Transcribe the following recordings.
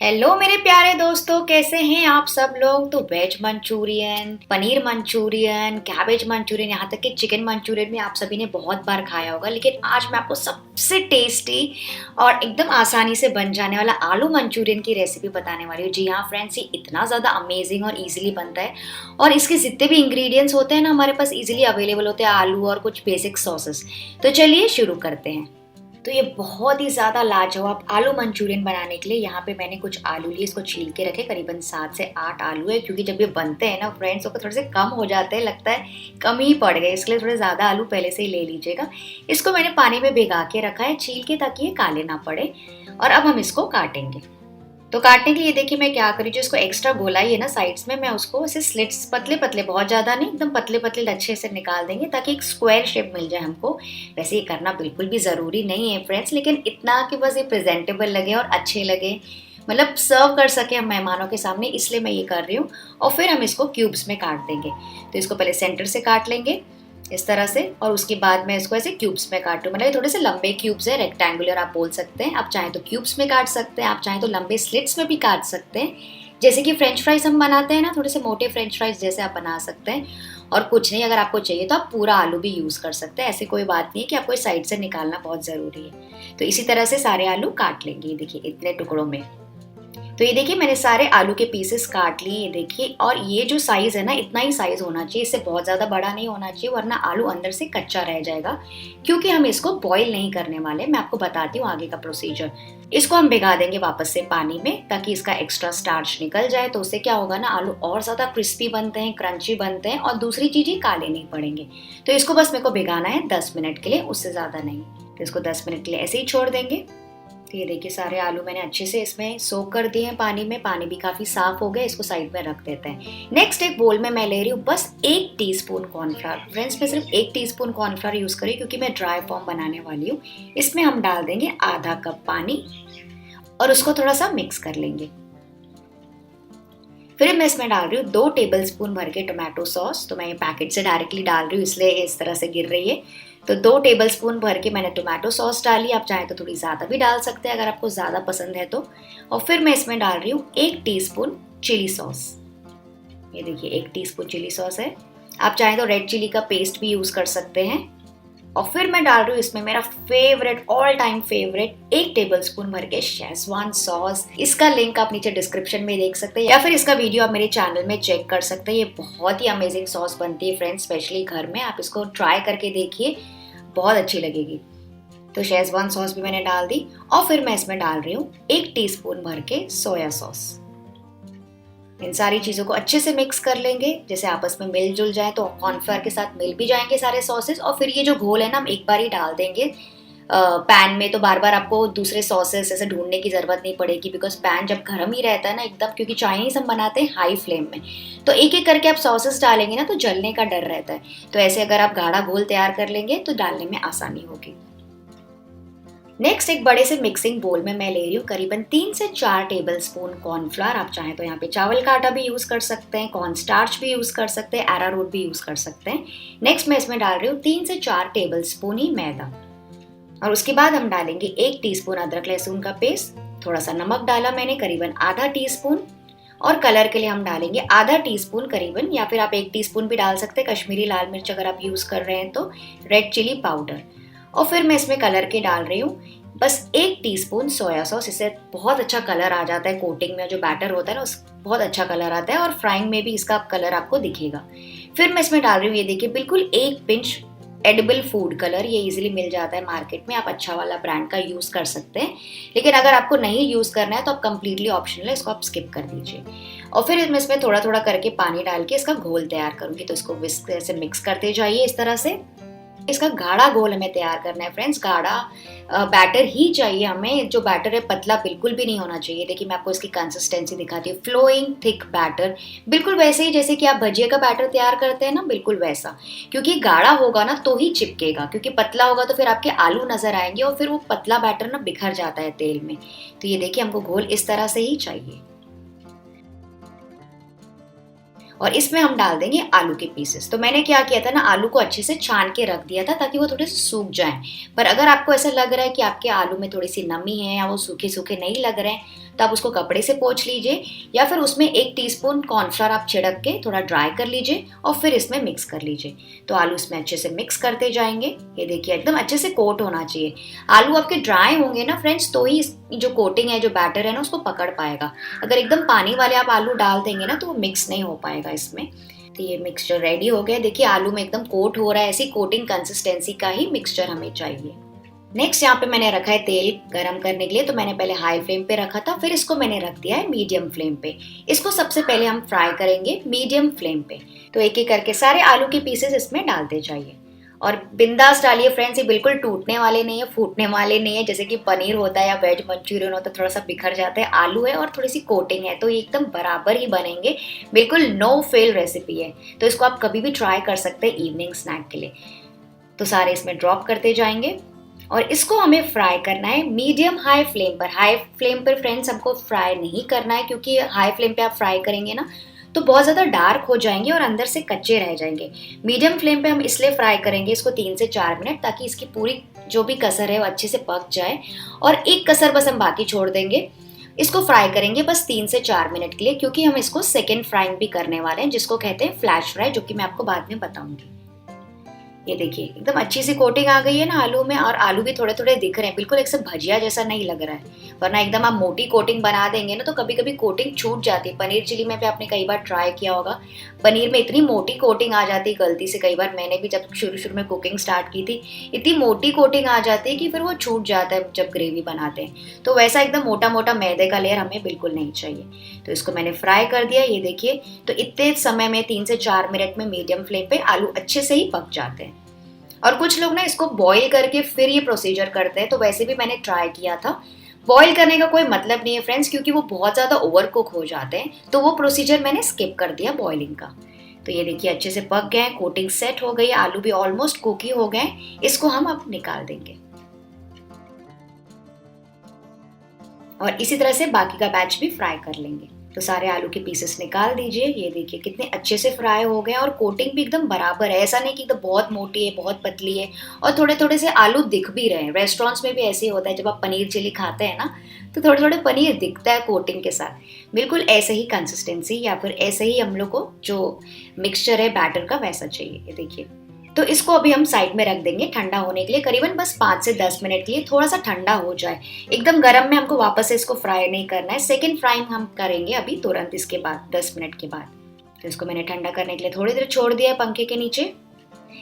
Hello मेरे प्यारे दोस्तों, कैसे हैं आप सब लोग। तो veg Manchurian, paneer Manchurian, cabbage Manchurian, यहाँ तक कि चिकन मंचूरियन भी आप सभी ने बहुत बार खाया होगा। लेकिन आज मैं आपको सबसे टेस्टी और एकदम आसानी से बन जाने वाला आलू मंचूरियन की रेसिपी बताने वाली हूँ। जी हाँ फ्रेंड्स, ये इतना ज़्यादा अमेजिंग और इजीली बनता है और इसके जितने भी इंग्रेडिएंट्स होते हैं ना हमारे पास इजीली अवेलेबल होते हैं, आलू और कुछ बेसिक सॉसेस। तो चलिए शुरू करते हैं। तो ये बहुत ही ज़्यादा लाजवाब आलू मंचूरियन बनाने के लिए यहाँ पे मैंने कुछ आलू लिए, इसको छील के रखे। करीबन 7 से 8 आलू है, क्योंकि जब ये बनते हैं ना फ्रेंड्स तो थोड़े से कम हो जाते हैं, लगता है कम ही पड़ गए, इसके लिए थोड़े ज़्यादा आलू पहले से ही ले लीजिएगा। इसको मैंने पानी में भिगा के रखा है छील के, ताकि ये काले ना पड़े। और अब हम इसको काटेंगे। तो काटने के लिए देखिए मैं क्या करी, जो इसको एक्स्ट्रा गोलाई है ना साइड्स में, मैं उसको ऐसे स्लिट्स पतले पतले, बहुत ज़्यादा नहीं, एकदम पतले पतले अच्छे से निकाल देंगे, ताकि एक स्क्वायर शेप मिल जाए हमको। वैसे ये करना बिल्कुल भी ज़रूरी नहीं है फ्रेंड्स, लेकिन इतना कि बस ये प्रेजेंटेबल लगे और अच्छे लगे, मतलब सर्व कर सके हम मेहमानों के सामने, इसलिए मैं ये कर रही हूँ। और फिर हम इसको क्यूब्स में काट देंगे। तो इसको पहले सेंटर से काट लेंगे इस तरह से, और उसके बाद मैं इसको ऐसे क्यूब्स में काटूँ। मतलब ये थोड़े से लंबे क्यूब्स है, रेक्टेंगुलर आप बोल सकते हैं। आप चाहें तो क्यूब्स में काट सकते हैं, आप चाहें तो लंबे स्लिट्स में भी काट सकते हैं। जैसे कि फ्रेंच फ्राइज हम बनाते हैं ना, थोड़े से मोटे फ्रेंच फ्राइज जैसे आप बना सकते हैं। और कुछ नहीं, अगर आपको चाहिए तो आप पूरा आलू भी यूज़ कर सकते हैं, ऐसे कोई बात नहीं है कि आपको इस साइड से निकालना बहुत ज़रूरी है। तो इसी तरह से सारे आलू काट लेंगे, ये देखिए इतने टुकड़ों में। तो ये देखिए मैंने सारे आलू के पीसेस काट लिए, ये देखिए। और ये जो साइज़ है ना, इतना ही साइज़ होना चाहिए, इससे बहुत ज़्यादा बड़ा नहीं होना चाहिए, वरना आलू अंदर से कच्चा रह जाएगा। क्योंकि हम इसको बॉईल नहीं करने वाले, मैं आपको बताती हूँ आगे का प्रोसीजर। इसको हम भिगा देंगे वापस से पानी में, ताकि इसका एक्स्ट्रा स्टार्च निकल जाए। तो उससे क्या होगा ना, आलू और ज़्यादा क्रिस्पी बनते हैं, क्रंची बनते हैं, और दूसरी चीज़ ये काले नहीं पड़ेंगे। तो इसको बस मेरे को भिगाना है 10 मिनट के लिए, उससे ज़्यादा नहीं। तो इसको 10 मिनट के लिए ऐसे ही छोड़ देंगे। तो ये देखिए सारे आलू मैंने अच्छे से इसमें सोक कर दिए हैं पानी में, पानी भी काफ़ी साफ हो गया। इसको साइड में रख देते हैं। नेक्स्ट एक बोल में मैं ले रही हूँ बस 1 टीस्पून कॉर्नफ्लावर। फ्रेंड्स मैं सिर्फ 1 टीस्पून कॉर्नफ्लावर यूज़ करी, क्योंकि मैं ड्राई फॉर्म बनाने वाली हूँ। इसमें हम डाल देंगे आधा कप पानी और उसको थोड़ा सा मिक्स कर लेंगे। फिर मैं इसमें डाल रही हूँ 2 टेबलस्पून भर के टोमेटो सॉस। तो मैं ये पैकेट से डायरेक्टली डाल रही हूँ, इसलिए इस तरह से गिर रही है। तो 2 टेबलस्पून भर के मैंने टोमेटो सॉस डाली। आप चाहें तो थोड़ी ज़्यादा भी डाल सकते हैं, अगर आपको ज़्यादा पसंद है तो। और फिर मैं इसमें डाल रही हूँ 1 टीस्पून चिली सॉस। ये देखिए 1 टीस्पून चिली सॉस है। आप चाहें तो रेड चिली का पेस्ट भी यूज़ कर सकते हैं। और फिर मैं डाल रही हूँ इसमें मेरा favourite, all time favourite, 1 tablespoon भर के शेजवान सॉस। इसका लिंक आप नीचे डिस्क्रिप्शन में देख सकते हैं, या फिर इसका वीडियो आप मेरे चैनल में चेक कर सकते हैं। ये बहुत ही अमेजिंग सॉस बनती है फ्रेंड्स, स्पेशली घर में। आप इसको ट्राई करके देखिए, बहुत अच्छी लगेगी। तो शेजवान सॉस भी मैंने डाल दी। और फिर मैं इसमें डाल रही हूँ 1 टीस्पून भर के सोया सॉस। इन सारी चीज़ों को अच्छे से मिक्स कर लेंगे, जैसे आपस में मिलजुल जाए। तो कॉर्नफ्लावर के साथ मिल भी जाएंगे सारे सॉसेस। और फिर ये जो घोल है ना, हम एक बार ही डाल देंगे पैन में, तो बार बार आपको दूसरे सॉसेस ऐसे ढूंढने की ज़रूरत नहीं पड़ेगी, बिकॉज पैन जब गर्म ही रहता है ना एकदम, क्योंकि चाइनीज़ हम बनाते हैं हाई फ्लेम में। तो एक एक करके आप सॉसेस डालेंगे ना, तो जलने का डर रहता है। तो ऐसे अगर आप गाढ़ा घोल तैयार कर लेंगे तो डालने में आसानी होगी। नेक्स्ट एक बड़े से मिक्सिंग बोल में मैं ले रही हूँ करीबन 3 से 4 टेबलस्पून कॉर्नफ्लावर। आप चाहें तो यहाँ पे चावल का आटा भी यूज़ कर सकते हैं, कॉर्न स्टार्च भी यूज़ कर सकते हैं, अरारोट भी यूज़ कर सकते हैं। नेक्स्ट मैं इसमें डाल रही हूँ 3 से 4 टेबलस्पून ही मैदा। और उसके बाद हम डालेंगे 1 टीस्पून अदरक लहसुन का पेस्ट। थोड़ा सा नमक डाला मैंने, करीबन आधा टीस्पून। और कलर के लिए हम डालेंगे आधा टीस्पून करीबन, या फिर आप 1 टीस्पून भी डाल सकते हैं, कश्मीरी लाल मिर्च अगर आप यूज़ कर रहे हैं तो, रेड चिली पाउडर। और फिर मैं इसमें कलर के डाल रही हूँ बस 1 टीस्पून सोया सॉस। इससे बहुत अच्छा कलर आ जाता है, कोटिंग में जो बैटर होता है ना उस बहुत अच्छा कलर आता है, और फ्राइंग में भी इसका कलर आपको दिखेगा। फिर मैं इसमें डाल रही हूँ, ये देखिए बिल्कुल 1 पिंच एडिबल फूड कलर। ये इजीली मिल जाता है मार्केट में, आप अच्छा वाला ब्रांड का यूज़ कर सकते हैं। लेकिन अगर आपको नहीं यूज़ करना है तो आप कंप्लीटली ऑप्शनल है, इसको आप स्किप कर दीजिए। और फिर मैं इसमें थोड़ा थोड़ा करके पानी डाल के इसका घोल तैयार करूँगी। तो इसको विस्क से मिक्स करते जाइए इस तरह से। इसका गाढ़ा घोल हमें तैयार करना है फ्रेंड्स, गाढ़ा बैटर ही चाहिए हमें। जो बैटर है पतला बिल्कुल भी नहीं होना चाहिए। देखिए मैं आपको इसकी कंसिस्टेंसी दिखाती हूँ, फ्लोइंग थिक बैटर, बिल्कुल वैसे ही जैसे कि आप भजिया का बैटर तैयार करते हैं ना, बिल्कुल वैसा। क्योंकि गाढ़ा होगा ना तो ही चिपकेगा, क्योंकि पतला होगा तो फिर आपके आलू नजर आएंगे और फिर वो पतला बैटर ना बिखर जाता है तेल में। तो ये देखिए हमको घोल इस तरह से ही चाहिए। और इसमें हम डाल देंगे आलू के पीसेस। तो मैंने क्या किया था ना, आलू को अच्छे से छान के रख दिया था, ताकि वो थोड़े से सूख जाएं। पर अगर आपको ऐसा लग रहा है कि आपके आलू में थोड़ी सी नमी है या वो सूखे सूखे नहीं लग रहे हैं, तो आप उसको कपड़े से पोंछ लीजिए या फिर उसमें 1 टीस्पून कॉर्नफ्लोर आप छिड़क के थोड़ा ड्राई कर लीजिए और फिर इसमें मिक्स कर लीजिए। तो आलू इसमें अच्छे से मिक्स करते जाएंगे। ये देखिए एकदम अच्छे से कोट होना चाहिए। आलू आपके ड्राई होंगे ना फ्रेंड्स, तो ही जो कोटिंग है, जो बैटर है ना, उसको पकड़ पाएगा। अगर एकदम पानी वाले आप आलू डाल देंगे ना तो वो मिक्स नहीं हो पाएगा इसमें। तो ये मिक्सचर रेडी हो गया। देखिए आलू में एकदम कोट हो रहा है। ऐसी कोटिंग कंसिस्टेंसी का ही मिक्सचर हमें चाहिए। नेक्स्ट यहाँ पे मैंने रखा है तेल गरम करने के लिए। तो मैंने पहले हाई फ्लेम पे रखा था, फिर इसको मैंने रख दिया है मीडियम फ्लेम पे। इसको सबसे पहले हम फ्राई करेंगे मीडियम फ्लेम पे। तो एक एक करके सारे आलू के पीसेस इसमें डालते जाइए और बिंदास डालिए फ्रेंड्स। ये बिल्कुल टूटने वाले नहीं है, फूटने वाले नहीं है। जैसे कि पनीर होता है या वेज मंचूरियन होता है, थोड़ा सा बिखर जाता है। आलू है और थोड़ी सी कोटिंग है, तो ये एकदम बराबर ही बनेंगे। बिल्कुल नो फेल रेसिपी है। तो इसको आप कभी भी ट्राई कर सकते हैं इवनिंग स्नैक के लिए। तो सारे इसमें ड्रॉप करते जाएंगे और इसको हमें फ्राई करना है मीडियम हाई फ्लेम पर। हाई फ्लेम पर फ्रेंड्स हमको फ्राई नहीं करना है, क्योंकि हाई फ्लेम पे आप फ्राई करेंगे ना तो बहुत ज़्यादा डार्क हो जाएंगे और अंदर से कच्चे रह जाएंगे। मीडियम फ्लेम पे हम इसलिए फ्राई करेंगे इसको 3 से 4 मिनट, ताकि इसकी पूरी जो भी कसर है वो अच्छे से पक जाए। और एक कसर बस हम बाकी छोड़ देंगे। इसको फ्राई करेंगे बस 3 से 4 मिनट के लिए, क्योंकि हम इसको सेकेंड फ्राइंग भी करने वाले हैं, जिसको कहते हैं फ्लैश फ्राई, जो कि मैं आपको बाद में बताऊंगी। ये देखिए एकदम अच्छी सी कोटिंग आ गई है ना आलू में, और आलू भी थोड़े थोड़े दिख रहे हैं। बिल्कुल एक से भजिया जैसा नहीं लग रहा है। वरना एकदम आप मोटी कोटिंग बना देंगे ना तो कभी कभी कोटिंग छूट जाती है। पनीर चिली में भी आपने कई बार ट्राई किया होगा, पनीर में इतनी मोटी कोटिंग आ जाती है गलती से। कई बार मैंने भी जब शुरू में कुकिंग स्टार्ट की थी, इतनी मोटी कोटिंग आ जाती है कि फिर वो छूट जाता है जब ग्रेवी बनाते हैं। तो वैसा एकदम मोटा मोटा मैदे का लेयर हमें बिल्कुल नहीं चाहिए। तो इसको मैंने फ्राई कर दिया। ये देखिए, तो इतने समय में 3 से 4 मिनट में मीडियम फ्लेम पे आलू अच्छे से ही पक जाते हैं। और कुछ लोग ना इसको बॉईल करके फिर ये प्रोसीजर करते हैं, तो वैसे भी मैंने ट्राई किया था। बॉईल करने का कोई मतलब नहीं है फ्रेंड्स, क्योंकि वो बहुत ज़्यादा ओवर कुक हो जाते हैं। तो वो प्रोसीजर मैंने स्किप कर दिया बॉइलिंग का। तो ये देखिए अच्छे से पक गए, कोटिंग सेट हो गई, आलू भी ऑलमोस्ट कुक ही हो गए। इसको हम अब निकाल देंगे और इसी तरह से बाकी का बैच भी फ्राई कर लेंगे। तो सारे आलू के पीसेस निकाल दीजिए। ये देखिए कितने अच्छे से फ्राई हो गए और कोटिंग भी एकदम बराबर है। ऐसा नहीं कि एकदम बहुत मोटी है, बहुत पतली है, और थोड़े थोड़े से आलू दिख भी रहे हैं। रेस्टोरेंट्स में भी ऐसे ही होता है, जब आप पनीर चिली खाते हैं ना तो थोड़े थोड़े पनीर दिखता है कोटिंग के साथ। बिल्कुल ऐसे ही कंसिस्टेंसी या फिर ऐसे ही हम लोग को जो मिक्सचर है बैटर का वैसा चाहिए। ये देखिए, तो इसको अभी हम साइड में रख देंगे ठंडा होने के लिए। करीबन बस 5 से 10 मिनट के लिए थोड़ा सा ठंडा हो जाए। एकदम गर्म में हमको वापस से इसको फ्राई नहीं करना है। सेकेंड फ्राइंग हम करेंगे अभी तुरंत इसके बाद 10 मिनट के बाद। तो इसको मैंने ठंडा करने के लिए थोड़ी देर छोड़ दिया है पंखे के नीचे।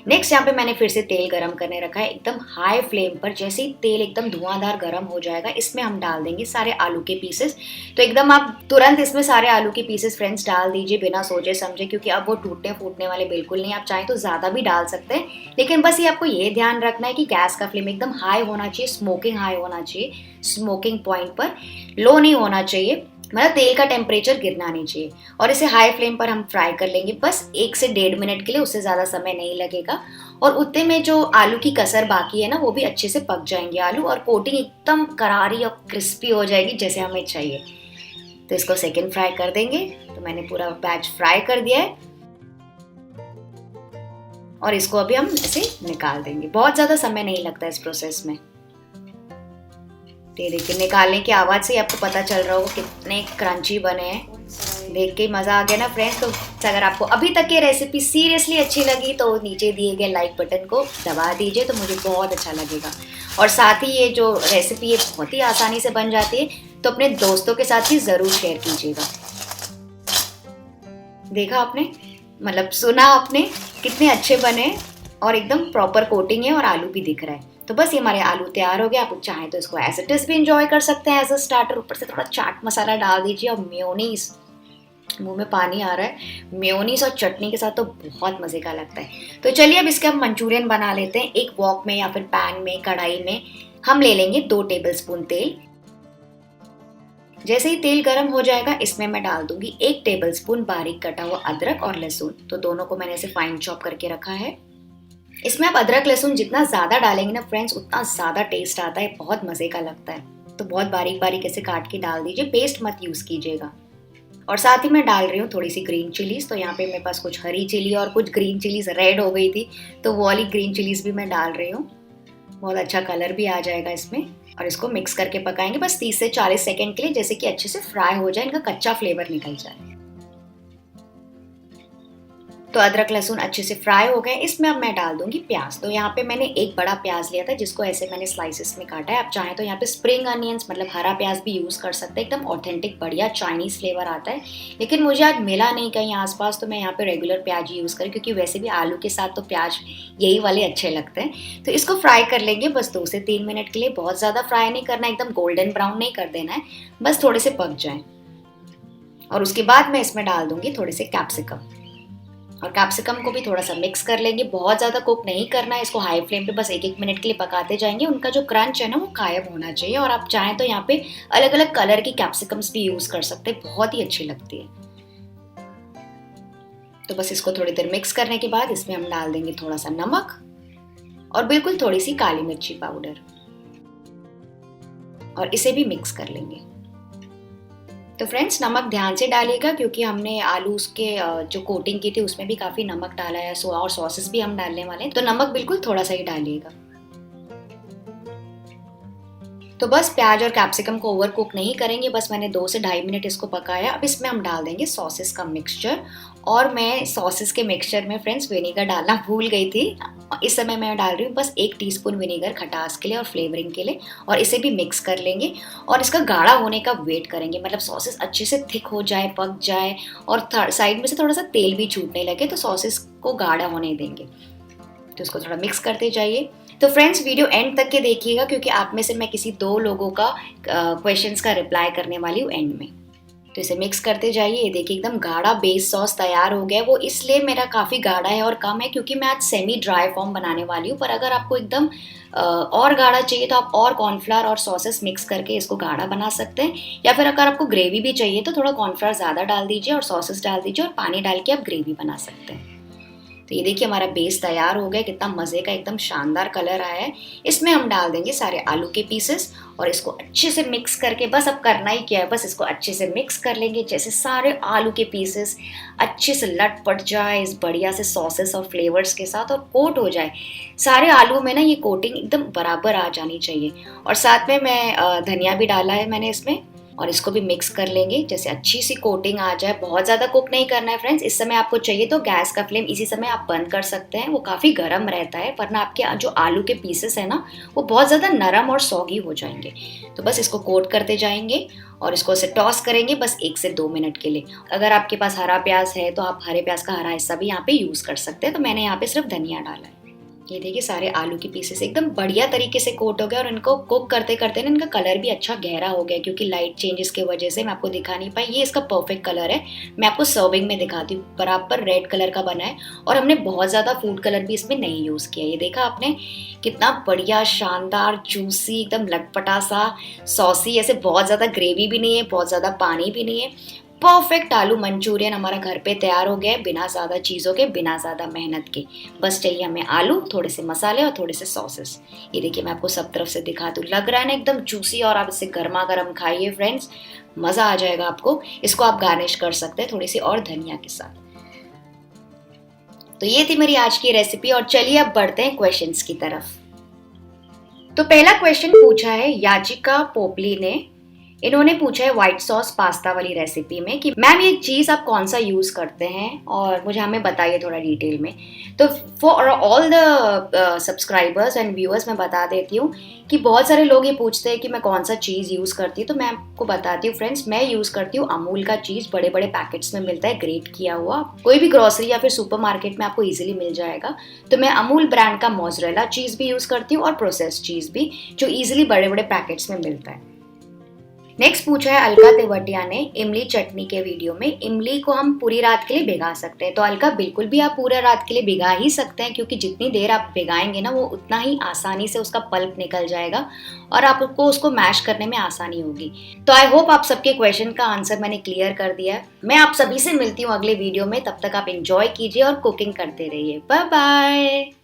नेक्स्ट यहाँ पे मैंने फिर से तेल गरम करने रखा है एकदम हाई फ्लेम पर। जैसे ही तेल एकदम धुआंधार गरम हो जाएगा, इसमें हम डाल देंगे सारे आलू के पीसेस। तो एकदम आप तुरंत इसमें सारे आलू के पीसेस फ्रेंड्स डाल दीजिए बिना सोचे समझे, क्योंकि अब वो टूटने फूटने वाले बिल्कुल नहीं। आप चाहें तो ज़्यादा भी डाल सकते हैं, लेकिन बस ये आपको ये ध्यान रखना है कि गैस का फ्लेम एकदम हाई होना चाहिए, स्मोकिंग हाई होना चाहिए, स्मोकिंग पॉइंट पर, लो नहीं होना चाहिए। मतलब तेल का टेम्परेचर गिरना नहीं चाहिए। और इसे हाई फ्लेम पर हम फ्राई कर लेंगे बस 1 से 1.5 मिनट के लिए, उससे ज़्यादा समय नहीं लगेगा। और उतने में जो आलू की कसर बाकी है ना वो भी अच्छे से पक जाएंगे आलू, और कोटिंग एकदम करारी और क्रिस्पी हो जाएगी जैसे हमें चाहिए। तो इसको सेकेंड फ्राई कर देंगे। तो मैंने पूरा बैच फ्राई कर दिया है और इसको अभी हम ऐसे निकाल देंगे। बहुत ज़्यादा समय नहीं लगता इस प्रोसेस में। ये देखिए, निकालने की आवाज़ से आपको पता चल रहा होगा कितने क्रंची बने हैं। देख के मज़ा आ गया ना फ्रेंड्स। तो अगर आपको अभी तक ये रेसिपी सीरियसली अच्छी लगी तो नीचे दिए गए लाइक बटन को दबा दीजिए, तो मुझे बहुत अच्छा लगेगा। और साथ ही ये जो रेसिपी है बहुत ही आसानी से बन जाती है, तो अपने दोस्तों के साथ ही ज़रूर शेयर कीजिएगा। देखा आपने, मतलब सुना आपने, कितने अच्छे बने और एकदम प्रॉपर कोटिंग है और आलू भी दिख रहा है। तो बस ये हमारे आलू तैयार हो गया। आप चाहें तो इसको एज इट इज भी इंजॉय कर सकते हैं एज अ स्टार्टर। ऊपर से थोड़ा चाट मसाला डाल दीजिए और मेयोनीज, मुंह में पानी आ रहा है। मेयोनीज और चटनी के साथ तो बहुत मजे का लगता है। तो चलिए अब इसके हम मंचूरियन बना लेते हैं। एक वॉक में या फिर पैन में, कढ़ाई में हम ले लेंगे 2 टेबलस्पून तेल। जैसे ही तेल गर्म हो जाएगा, इसमें मैं डाल दूंगी 1 टेबलस्पून बारीक कटा हुआ अदरक और लहसुन। तो दोनों को मैंने ऐसे फाइन चॉप करके रखा है। इसमें आप अदरक लहसुन जितना ज़्यादा डालेंगे ना फ्रेंड्स, उतना ज़्यादा टेस्ट आता है, बहुत मज़े का लगता है। तो बहुत बारीक बारीक ऐसे काट के डाल दीजिए, पेस्ट मत यूज़ कीजिएगा। और साथ ही मैं डाल रही हूँ थोड़ी सी ग्रीन चिलीज़। तो यहाँ पे मेरे पास कुछ हरी चिली और कुछ ग्रीन चिलीज़ रेड हो गई थी, तो वो वाली ग्रीन चिलीज़ भी मैं डाल रही हूँ। बहुत अच्छा कलर भी आ जाएगा इसमें। और इसको मिक्स करके पकाएंगे बस 30 से 40 सेकंड के लिए, जैसे कि अच्छे से फ्राई हो जाए, इनका कच्चा फ्लेवर निकल जाए। तो अदरक लहसुन अच्छे से फ्राई हो गए, इसमें अब मैं डाल दूंगी प्याज। तो यहाँ पे मैंने एक बड़ा प्याज लिया था जिसको ऐसे मैंने स्लाइसेस में काटा है। आप चाहें तो यहाँ पे स्प्रिंग अनियंस मतलब हरा प्याज भी यूज़ कर सकते हैं, एकदम ऑथेंटिक बढ़िया चाइनीज़ फ्लेवर आता है। लेकिन मुझे आज मिला नहीं कहीं आसपास, तो मैं यहाँ पे रेगुलर प्याज ही यूज़ करी, क्योंकि वैसे भी आलू के साथ तो प्याज यही वाले अच्छे लगते हैं। तो इसको फ्राई कर लेंगे बस 2 से 3 मिनट के लिए। बहुत ज़्यादा फ्राई नहीं करना, एकदम गोल्डन ब्राउन नहीं कर देना है, बस थोड़े से पक जाए। और उसके बाद मैं इसमें डाल दूंगी थोड़े से कैप्सिकम, और कैप्सिकम को भी थोड़ा सा मिक्स कर लेंगे। बहुत ज़्यादा कुक नहीं करना है इसको, हाई फ्लेम पे बस 1-1 मिनट के लिए पकाते जाएंगे। उनका जो क्रंच है ना वो कायम होना चाहिए। और आप चाहें तो यहाँ पे अलग अलग कलर की कैप्सिकम्स भी यूज़ कर सकते हैं, बहुत ही अच्छी लगती है। तो बस इसको थोड़ी देर मिक्स करने के बाद इसमें हम डाल देंगे थोड़ा सा नमक और बिल्कुल थोड़ी सी काली मिर्ची पाउडर, और इसे भी मिक्स कर लेंगे। तो फ्रेंड्स नमक ध्यान से डालिएगा, क्योंकि हमने आलू उसके जो कोटिंग की थी उसमें भी काफ़ी नमक डाला है, और सॉसेस भी हम डालने वाले हैं, तो नमक बिल्कुल थोड़ा सा ही डालिएगा। तो बस प्याज और कैप्सिकम को ओवर कुक नहीं करेंगे, बस मैंने 2 से 2.5 मिनट इसको पकाया। अब इसमें हम डाल देंगे सॉसेस का मिक्सचर, और मैं सॉसेस के मिक्सचर में फ्रेंड्स विनेगर डालना भूल गई थी। इस समय मैं डाल रही हूँ बस 1 टीस्पून विनेगर खटास के लिए और फ्लेवरिंग के लिए, और इसे भी मिक्स कर लेंगे। और इसका गाढ़ा होने का वेट करेंगे, मतलब सॉसेस अच्छे से थिक हो जाए, पक जाए, और साइड में से थोड़ा सा तेल भी छूटने लगे, तो सॉसेस को गाढ़ा होने देंगे। तो इसको थोड़ा मिक्स करते जाइए। तो फ्रेंड्स वीडियो एंड तक के देखिएगा, क्योंकि आप में से मैं किसी 2 लोगों का क्वेश्चंस का रिप्लाई करने वाली हूँ एंड में। तो इसे मिक्स करते जाइए। ये देखिए एकदम गाढ़ा बेस सॉस तैयार हो गया। वो इसलिए मेरा काफ़ी गाढ़ा है और कम है, क्योंकि मैं आज सेमी ड्राई फॉर्म बनाने वाली हूँ। पर अगर आपको एकदम और गाढ़ा चाहिए तो आप और कॉर्नफ्लावर और सॉसेस मिक्स करके इसको गाढ़ा बना सकते हैं, या फिर अगर आपको ग्रेवी भी चाहिए तो थोड़ा कॉर्नफ्लावर ज़्यादा डाल दीजिए और सॉसेस डाल दीजिए, और पानी डाल के आप ग्रेवी बना सकते हैं। तो ये देखिए हमारा बेस तैयार हो गया, कितना मज़े का एकदम शानदार कलर आया है। इसमें हम डाल देंगे सारे आलू के पीसेस, और इसको अच्छे से मिक्स करके, बस अब करना ही क्या है, बस इसको अच्छे से मिक्स कर लेंगे, जैसे सारे आलू के पीसेस अच्छे से लटपट जाए इस बढ़िया से सॉसेस और फ्लेवर्स के साथ, और कोट हो जाए सारे आलू में ना। ये कोटिंग एकदम बराबर आ जानी चाहिए। और साथ में मैं धनिया भी डाला है मैंने इसमें, और इसको भी मिक्स कर लेंगे, जैसे अच्छी सी कोटिंग आ जाए। बहुत ज़्यादा कुक नहीं करना है फ्रेंड्स। इस समय आपको चाहिए तो गैस का फ्लेम इसी समय आप बंद कर सकते हैं, वो काफ़ी गर्म रहता है, वरना आपके जो आलू के पीसेस है ना वो बहुत ज़्यादा नरम और सॉगी हो जाएंगे। तो बस इसको कोट करते जाएंगे और इसको ऐसे टॉस करेंगे बस 1 से 2 मिनट के लिए। अगर आपके पास हरा प्याज है तो आप हरे प्याज का हरा हिस्सा भी यहाँ पे यूज़ कर सकते हैं। तो मैंने यहाँ पे सिर्फ धनिया डाला है। ये देखिए सारे आलू के पीसेस एकदम बढ़िया तरीके से कोट हो गया, और इनको कुक करते करते ना इनका कलर भी अच्छा गहरा हो गया, क्योंकि लाइट चेंजेस की वजह से मैं आपको दिखा नहीं पाई। ये इसका परफेक्ट कलर है, मैं आपको सर्विंग में दिखाती हूँ। बराबर रेड कलर का बना है, और हमने बहुत ज़्यादा फूड कलर भी इसमें नहीं यूज़ किया। ये देखा आपने कितना बढ़िया शानदार जूसी एकदम लटपटा सा सॉसी, ऐसे बहुत ज़्यादा ग्रेवी भी नहीं है, बहुत ज़्यादा पानी भी नहीं है। परफेक्ट आलू मंचूरियन हमारा घर पे तैयार हो गया है, बिना ज़्यादा चीज़ों के, बिना ज़्यादा मेहनत के। बस चाहिए हमें आलू, थोड़े से मसाले और थोड़े से सॉसेस। ये देखिए मैं आपको सब तरफ से दिखा दूँ, लग रहा है ना एकदम जूसी, और आप इसे गर्मा गर्म खाइए फ्रेंड्स, मज़ा आ जाएगा आपको। इसको आप गार्निश कर सकते हैं थोड़ी सी और धनिया के साथ। तो ये थी मेरी आज की रेसिपी, और चलिए अब बढ़ते हैं क्वेश्चंस की तरफ। तो पहला क्वेश्चन पूछा है याचिका पोपली ने। इन्होंने पूछा है व्हाइट सॉस पास्ता वाली रेसिपी में कि मैम ये चीज़ आप कौन सा यूज़ करते हैं, और मुझे हमें बताइए थोड़ा डिटेल में। तो for all the subscribers and viewers मैं बता देती हूँ कि बहुत सारे लोग ये पूछते हैं कि मैं कौन सा चीज़ यूज़ करती हूँ। तो मैं आपको बताती हूँ फ्रेंड्स, मैं यूज़ करती हूँ अमूल का चीज़, बड़े बड़े पैकेट्स में मिलता है ग्रेट किया हुआ, कोई भी ग्रोसरी या फिर सुपर मार्केट में आपको ईजिली मिल जाएगा। तो मैं अमूल ब्रांड का मोज़रेला चीज़ भी यूज़ करती हूँ, और प्रोसेस चीज़ भी, जो ईजिली बड़े बड़े पैकेट्स में मिलता है। नेक्स्ट पूछा है अलका तेवटिया ने इमली चटनी के वीडियो में, इमली को हम पूरी रात के लिए भिगा सकते हैं। तो अलका बिल्कुल भी आप पूरा रात के लिए भिगा ही सकते हैं, क्योंकि जितनी देर आप भिगाएंगे ना वो उतना ही आसानी से उसका पल्प निकल जाएगा, और आपको उसको मैश करने में आसानी होगी। तो आई होप आप सबके क्वेश्चन का आंसर मैंने क्लियर कर दिया है। मैं आप सभी से मिलती हूँ अगले वीडियो में, तब तक आप एंजॉय कीजिए और कुकिंग करते रहिए। Bye bye.